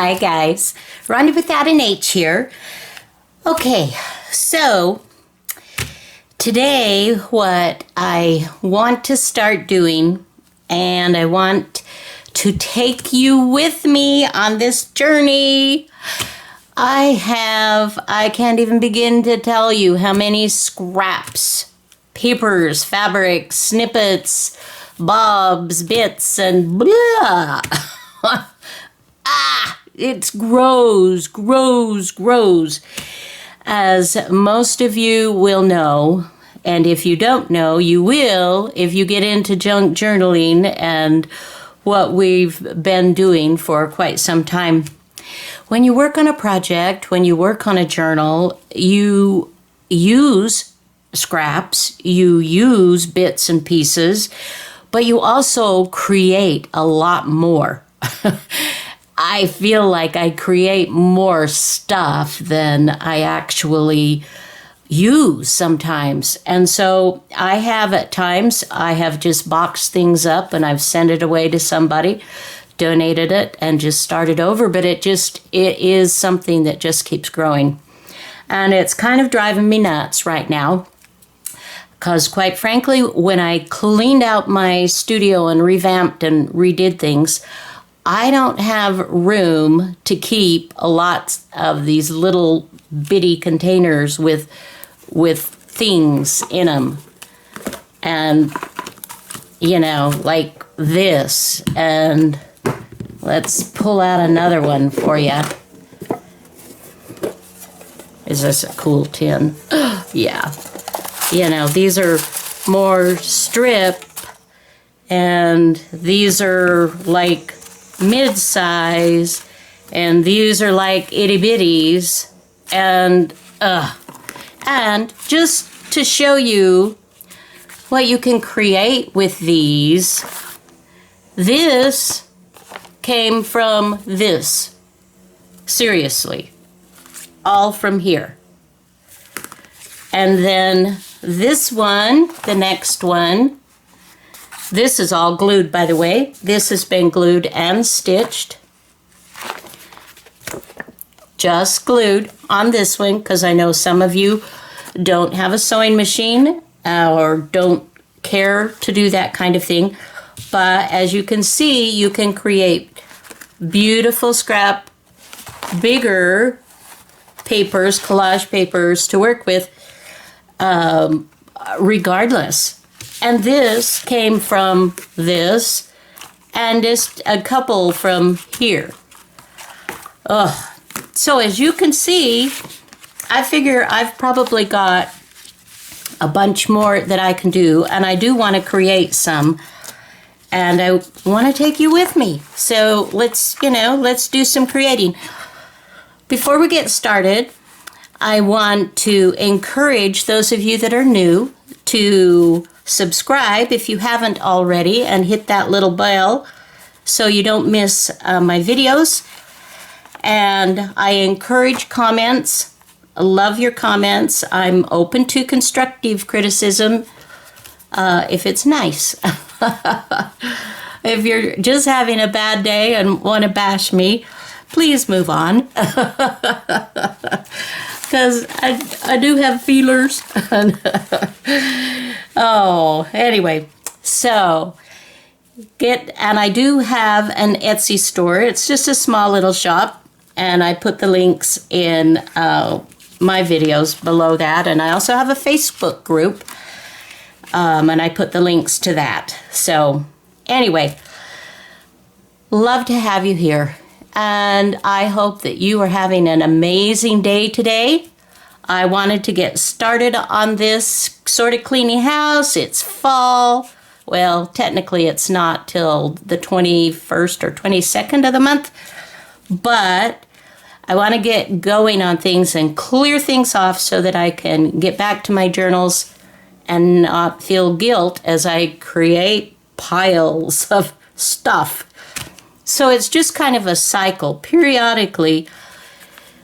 Hi guys, Ronda without an H here. Okay, so today what I want to start doing, and I want to take you with me on this journey. I can't even begin to tell you how many scraps, papers, fabrics, snippets, bobs, bits, and blah. It grows. As most of you will know, and if you don't know, you will if you get into junk journaling and what we've been doing for quite some time. When you work on a project, when you work on a journal, you use scraps, you use bits and pieces, but you also create a lot more. I feel like I create more stuff than I actually use sometimes. And so I have at times, I have just boxed things up and I've sent it away to somebody, donated it, and just started over. But it is something that just keeps growing. And it's kind of driving me nuts right now. Because quite frankly, when I cleaned out my studio and revamped and redid things, I don't have room to keep a lot of these little bitty containers with things in them. And, like this. And let's pull out another one for you. Is this a cool tin? Yeah. These are more strip, and these are like mid-size, and these are like itty-bitties, and just to show you what you can create with these, this came from this. Seriously. All from here. And then this one, the next one, this is all glued, by the way. This has been glued and stitched. Just glued on this one, because I know some of you don't have a sewing machine or don't care to do that kind of thing. But as you can see, you can create beautiful scrap, bigger papers, collage papers to work with, regardless. And this came from this, and just a couple from here. So as you can see, I figure I've probably got a bunch more that I can do, and I do want to create some, and I want to take you with me. So let's do some creating. Before we get started, I want to encourage those of you that are new to subscribe if you haven't already, and hit that little bell so you don't miss my videos. And I encourage comments. I love your comments. I'm open to constructive criticism if it's nice. If you're just having a bad day and want to bash me, please move on. Because I do have feelers. Anyway, so and I do have an Etsy store. It's just a small little shop, and I put the links in my videos below that. And I also have a Facebook group, and I put the links to that. So anyway, love to have you here. And I hope that you are having an amazing day today. I wanted to get started on this sort of cleaning house. It's fall. Well, technically it's not till the 21st or 22nd of the month. But I want to get going on things and clear things off so that I can get back to my journals and not feel guilt as I create piles of stuff. So it's just kind of a cycle. Periodically,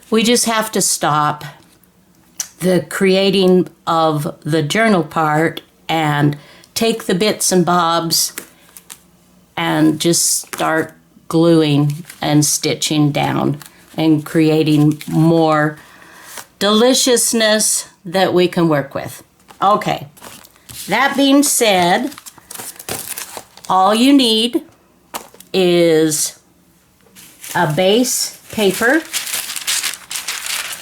we just have to stop the creating of the journal part and take the bits and bobs and just start gluing and stitching down and creating more deliciousness that we can work with. Okay, that being said, all you need is a base paper.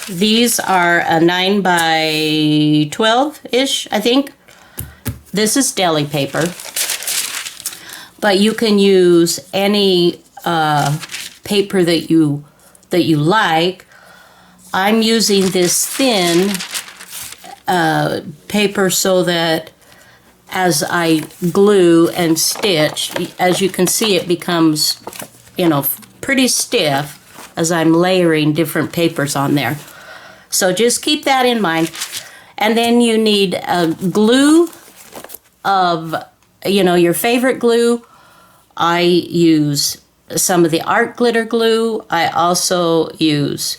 These are a 9 by 12-ish, I think. This is deli paper, but you can use any paper that you like. I'm using this thin paper so that as I glue and stitch, as you can see, it becomes, pretty stiff as I'm layering different papers on there. So just keep that in mind. And then you need a glue of, your favorite glue. I use some of the art glitter glue. I also use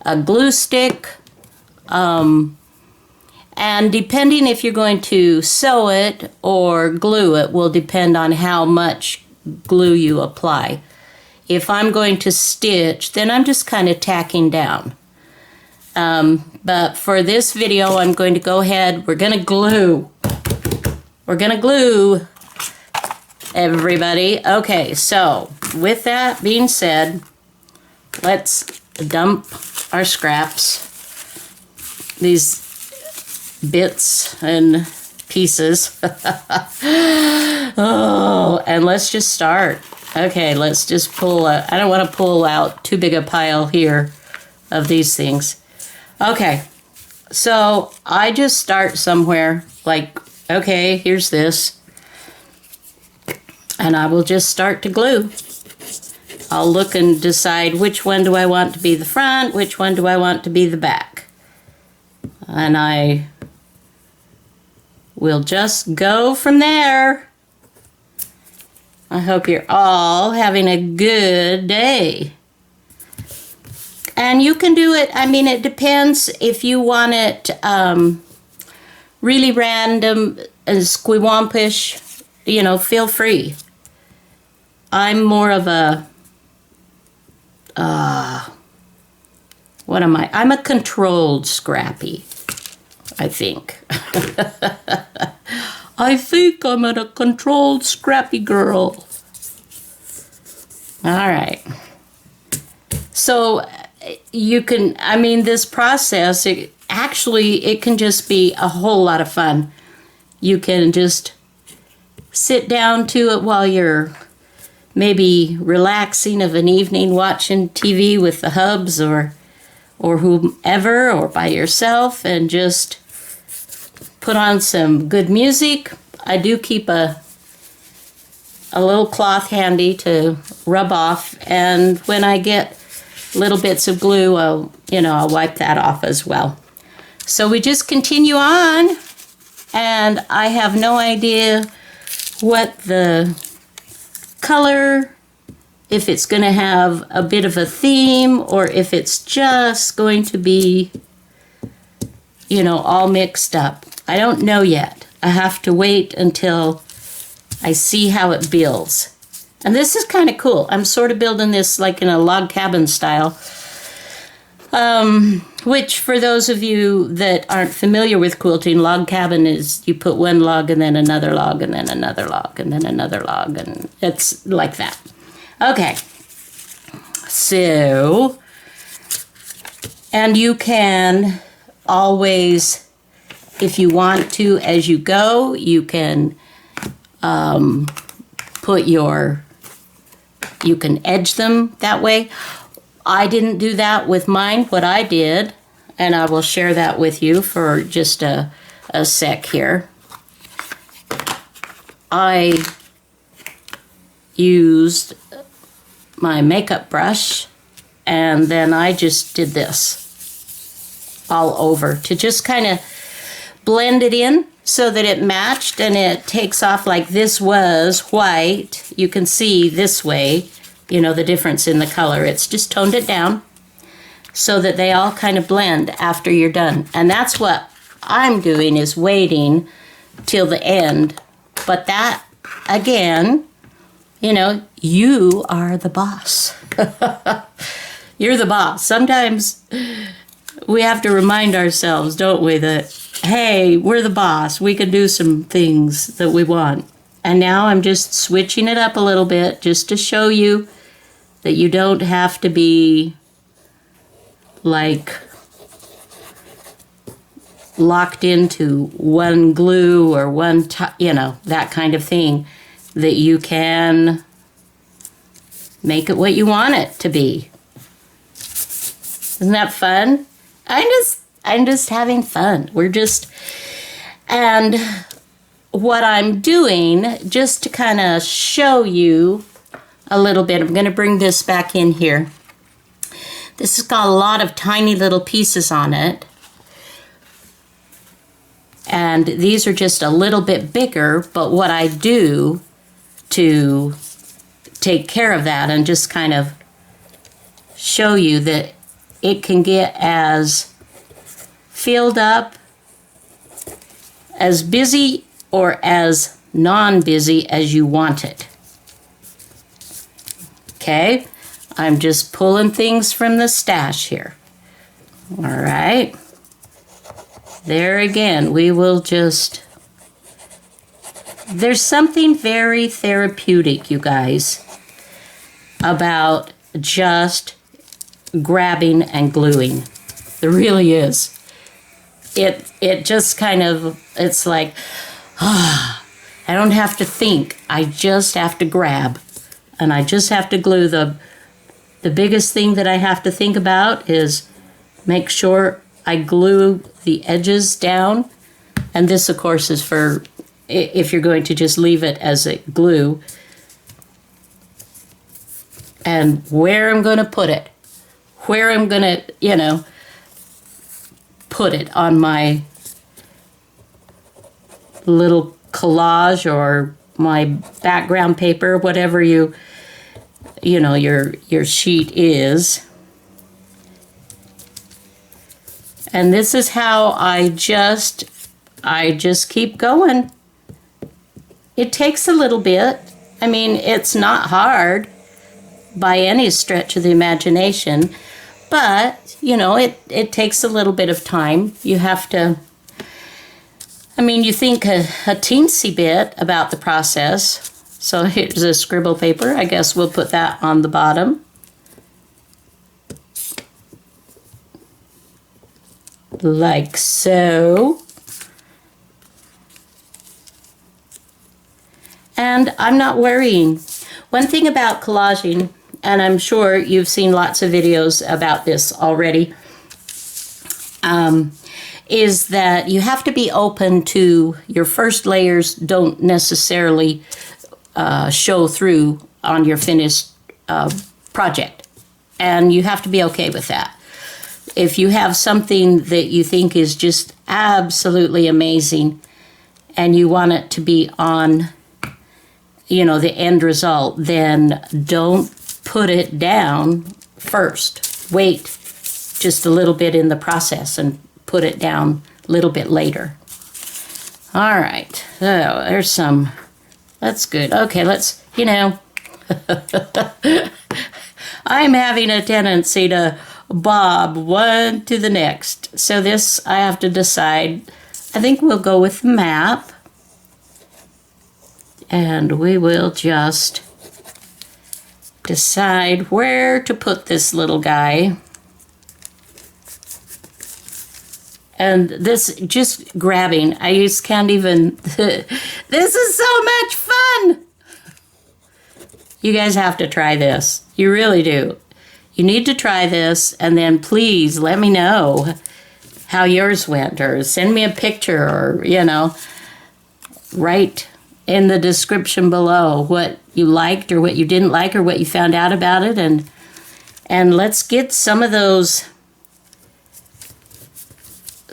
a glue stick. And depending if you're going to sew it or glue it will depend on how much glue you apply. If I'm going to stitch, then I'm just kind of tacking down. But for this video, I'm going to go ahead. We're going to glue. We're going to glue, everybody. Okay, so with that being said, let's dump our scraps. These bits and pieces. Oh, and let's just start. Okay, let's just pull I don't want to pull out too big a pile here of these things. Okay, so I just start somewhere like, okay, here's this. And I will just start to glue. I'll look and decide which one do I want to be the front, which one do I want to be the back. And I will just go from there. I hope you're all having a good day. And you can do it, it depends if you want it really random and squawampish, feel free. I'm more of a, what am I? I'm a controlled Scrappy, I think. I think I'm a controlled Scrappy girl. All right. So you can, this process, it can just be a whole lot of fun. You can just sit down to it while you're maybe relaxing of an evening, watching TV with the hubs or whomever, or by yourself, and just put on some good music. I do keep a little cloth handy to rub off, and when I get little bits of glue, I'll wipe that off as well. So we just continue on, and I have no idea what the color, if it's going to have a bit of a theme, or if it's just going to be, all mixed up. I don't know yet. I have to wait until I see how it builds. And this is kind of cool. I'm sort of building this like in a log cabin style. Which, for those of you that aren't familiar with quilting, log cabin is you put one log and then another log and then another log and then another log, and it's like that. Okay. So, and you can always, if you want to, as you go, you can you can edge them that way. I didn't do that with mine. What I did, and I will share that with you for just a sec here. I used my makeup brush, and then I just did this all over to just kind of blend it in so that it matched, and it takes off like this was white. You can see this way, the difference in the color. It's just toned it down so that they all kind of blend after you're done. And that's what I'm doing, is waiting till the end. But that, again, You know, you are the boss. You're the boss. Sometimes we have to remind ourselves, don't we, that, hey, we're the boss. We can do some things that we want. And now I'm just switching it up a little bit just to show you that you don't have to be like locked into one glue or one, you know, that kind of thing, that you can make it what you want it to be. Isn't that fun? I'm just having fun. And what I'm doing, just to kind of show you a little bit, I'm going to bring this back in here. This has got a lot of tiny little pieces on it. And these are just a little bit bigger, but what I do to take care of that and just kind of show you that it can get as filled up, as busy or as non-busy as you want it. Okay, I'm just pulling things from the stash here. All right. There again, we will just... There's something very therapeutic, you guys, about just grabbing and gluing. There really is. It just kind of, it's like, I don't have to think. I just have to grab. And I just have to glue. The biggest thing that I have to think about is make sure I glue the edges down. And this, of course, is for if you're going to just leave it as a glue. And where I'm going to put it. Where I'm going to, you know, put it on my little collage or my background paper, whatever you know, your sheet is. And this is how I just keep going. It takes a little bit. I mean, it's not hard by any stretch of the imagination, but, you know, it takes a little bit of time. You have to, I mean, you think a teensy bit about the process. So here's a scribble paper. I guess we'll put that on the bottom. Like so. And I'm not worrying. One thing about collaging, and I'm sure you've seen lots of videos about this already, is that you have to be open to your first layers don't necessarily show through on your finished project. And you have to be okay with that. If you have something that you think is just absolutely amazing and you want it to be on, you know, the end result, then don't put it down first. Wait just a little bit in the process and put it down a little bit later. All right, so there's some, that's good. Okay, let's, you know, I'm having a tendency to bob one to the next. So this, I have to decide. I think we'll go with the map. And we will just decide where to put this little guy. And this, just grabbing, I just can't even, this is so much fun! You guys have to try this. You really do. You need to try this, and then please let me know how yours went, or send me a picture, or, you know, write in the description below what you liked or what you didn't like or what you found out about it, and let's get some of those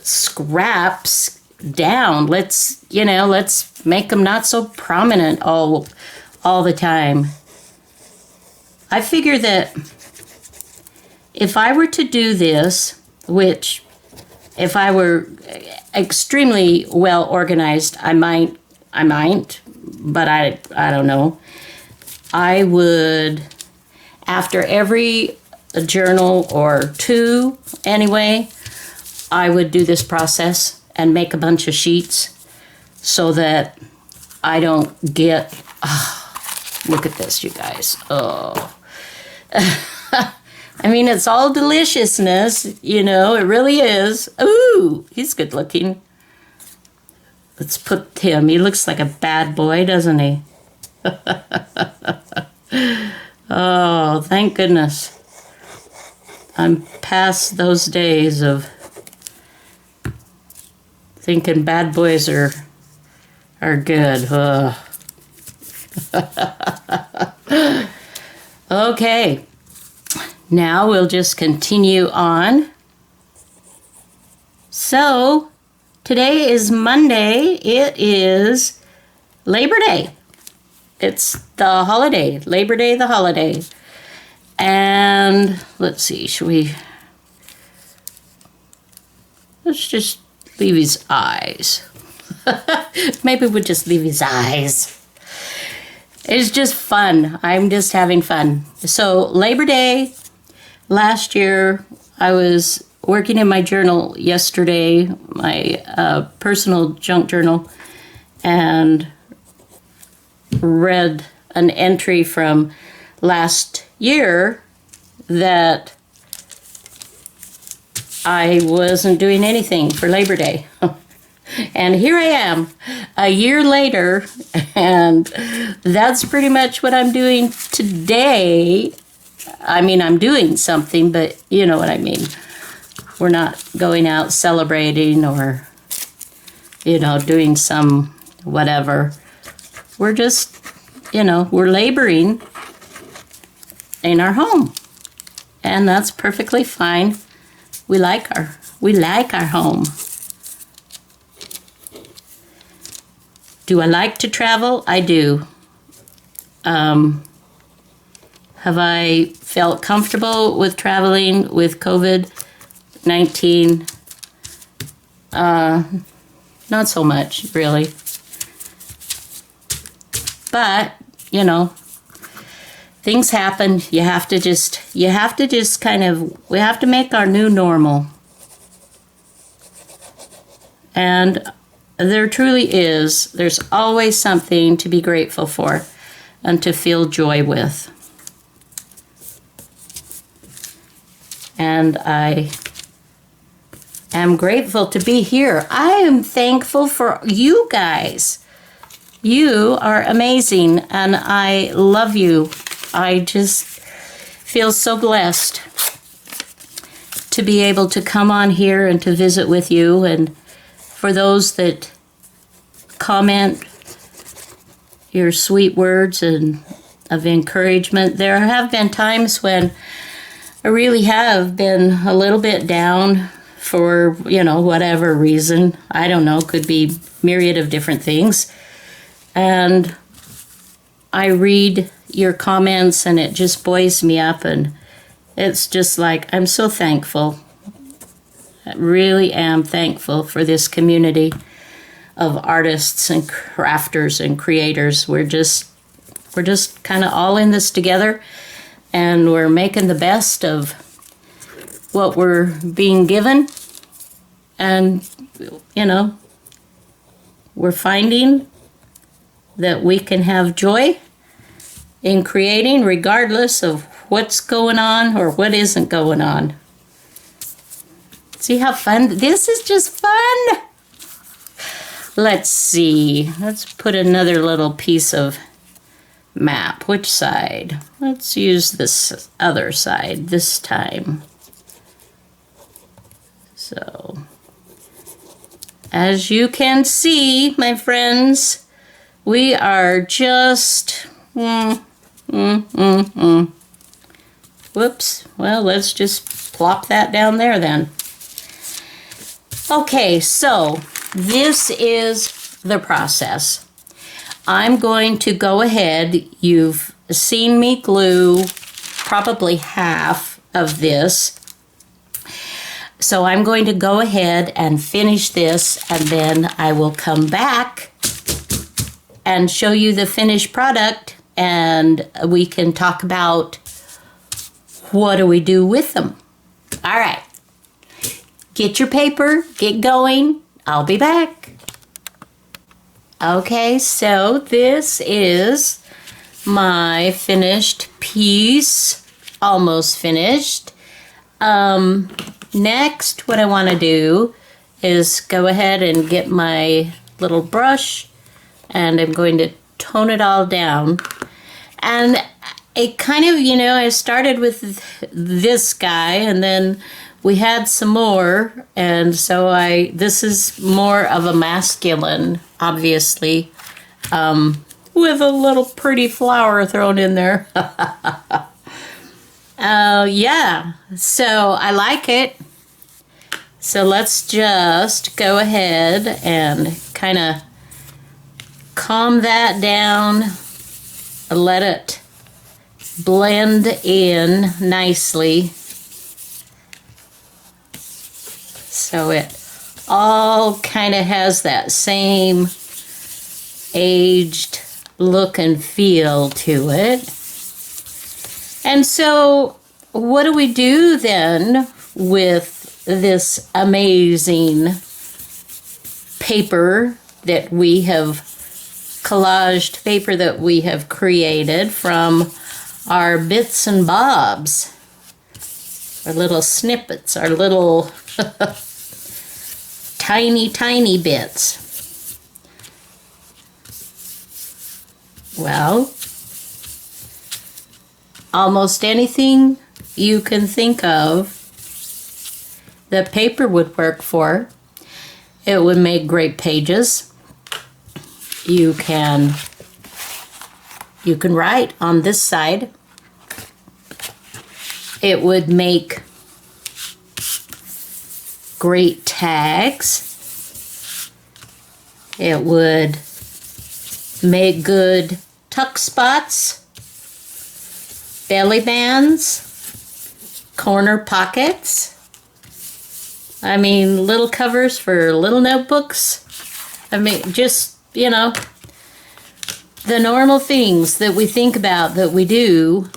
scraps down. Let's, you know, let's make them not so prominent all the time. I figure that if I were to do this, which if I were extremely well organized, I might, but I don't know. I would, after every journal or two anyway, I would do this process and make a bunch of sheets so that I don't get, look at this, you guys. Oh. I mean, it's all deliciousness, you know, it really is. Ooh, he's good looking. Let's put him. He looks like a bad boy, doesn't he? Oh, thank goodness. I'm past those days of thinking bad boys are good. Okay. Now we'll just continue on. So, today is Monday. It is Labor Day. It's the holiday, Labor Day, the holiday. And let's see, let's just leave his eyes. Maybe we'll just leave his eyes. It's just fun. I'm just having fun. So, Labor Day. Last year, I was working in my journal yesterday, my personal junk journal, and read an entry from last year that I wasn't doing anything for Labor Day. And here I am, a year later, and that's pretty much what I'm doing today. I mean, I'm doing something, but you know what I mean. We're not going out celebrating or, you know, doing some whatever. We're just, you know, we're laboring in our home. And that's perfectly fine. We like our home. Do I like to travel? I do. Have I felt comfortable with traveling with COVID-19? Not so much, really. But, you know, things happen. You have to just kind of, we have to make our new normal. And there truly is. There's always something to be grateful for and to feel joy with. And I am grateful to be here. I am thankful for you guys. You are amazing, and I love you. I just feel so blessed to be able to come on here and to visit with you. And for those that comment your sweet words and of encouragement, there have been times when I really have been a little bit down for, you know, whatever reason. I don't know, could be myriad of different things. And I read your comments and it just buoys me up, and it's just like, I'm so thankful. I really am thankful for this community of artists and crafters and creators. We're just kind of all in this together. And we're making the best of what we're being given. And, you know, we're finding that we can have joy in creating regardless of what's going on or what isn't going on. See how fun? This is just fun. Let's see. Let's put another little piece of map. Which side? Let's use this other side this time. So, as you can see, my friends, we are just whoops. Well, let's just plop that down there then. Okay, so this is the process. I'm going to go ahead. You've seen me glue probably half of this. So I'm going to go ahead and finish this, and then I will come back and show you the finished product, and we can talk about what do we do with them. All right. Get your paper, get going. I'll be back. Okay, so this is my finished piece, almost finished. Next, what I want to do is go ahead and get my little brush, and I'm going to tone it all down. And it kind of, I started with this guy, and then we had some more, and so this is more of a masculine, obviously, with a little pretty flower thrown in there. Yeah, so I like it. So let's just go ahead and kind of calm that down, let it blend in nicely. So it all kind of has that same aged look and feel to it. And so what do we do then with this amazing paper that we have, collaged paper that we have created from our bits and bobs, our little snippets, our little tiny bits? Well, almost anything you can think of that paper would work for. It would make great pages. You can write on this side. It would make great tags. It would make good tuck spots, belly bands, corner pockets. I mean, little covers for little notebooks. I mean, just, the normal things that we think about that we do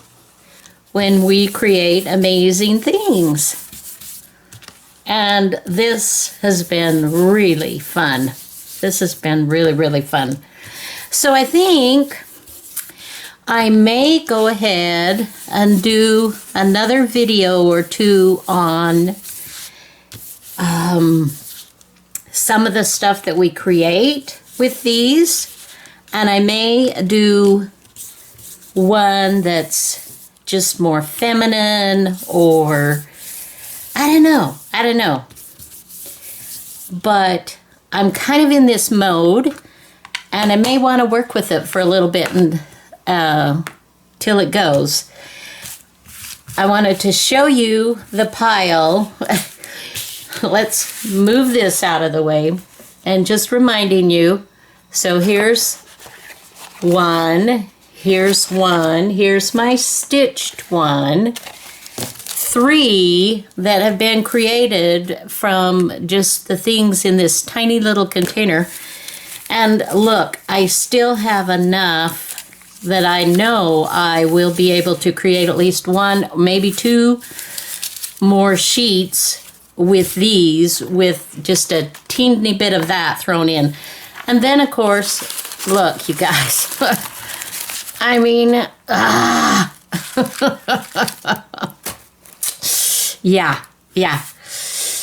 when we create amazing things. And this has been really fun. This has been really, really fun. So I think I may go ahead and do another video or two on some of the stuff that we create with these. And I may do one that's just more feminine, or I don't know. But I'm kind of in this mode, and I may want to work with it for a little bit and till it goes. I wanted to show you the pile. Let's move this out of the way, and just reminding you. So here's one, here's my stitched one. 3 that have been created from just the things in this tiny little container. And look, I still have enough that I know I will be able to create at least 1, maybe 2 more sheets with these, with just a teeny bit of that thrown in. And then, of course, look, you guys. I mean, yeah.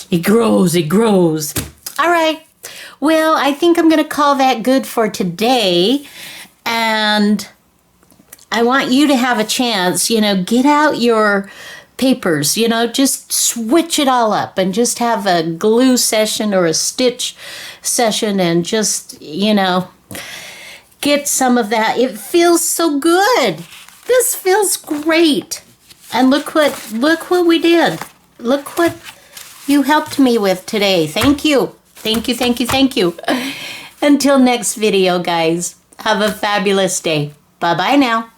It grows. All right. Well, I think I'm going to call that good for today. And I want you to have a chance, get out your papers, just switch it all up and just have a glue session or a stitch session, and just, get some of that. It feels so good. This feels great. And look what we did. Look what you helped me with today. Thank you. Until next video, guys. Have a fabulous day. Bye-bye now.